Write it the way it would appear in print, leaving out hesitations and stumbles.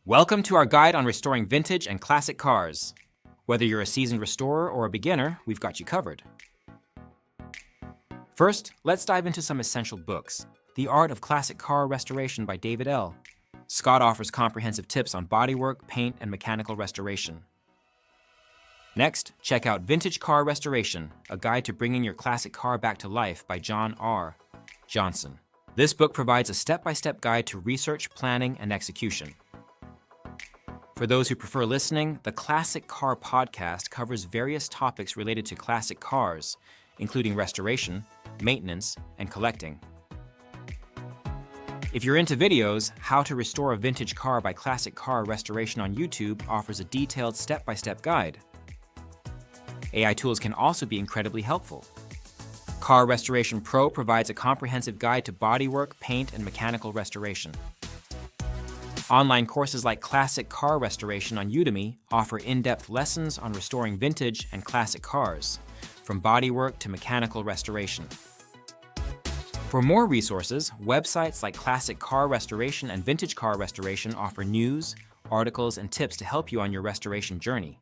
Welcome to our guide on restoring vintage and classic cars. Whether you're a seasoned restorer or a beginner, we've got you covered. First, let's dive into some essential books. The Art of Classic Car Restoration by David L. Scott offers comprehensive tips on bodywork, paint, and mechanical restoration. Next, check out Vintage Car Restoration, a guide to bringing your classic car back to life by John R. Johnson. This book provides a step-by-step guide to research, planning, and execution. For those who prefer listening, the Classic Car Podcast covers various topics related to classic cars, including restoration, maintenance, and collecting. If you're into videos, How to Restore a Vintage Car by Classic Car Restoration on YouTube offers a detailed step-by-step guide. AI tools can also be incredibly helpful. Car Restoration Pro provides a comprehensive guide to bodywork, paint, and mechanical restoration. Online courses like Classic Car Restoration on Udemy offer in-depth lessons on restoring vintage and classic cars, from bodywork to mechanical restoration. For more resources, websites like Classic Car Restoration and Vintage Car Restoration offer news, articles, and tips to help you on your restoration journey.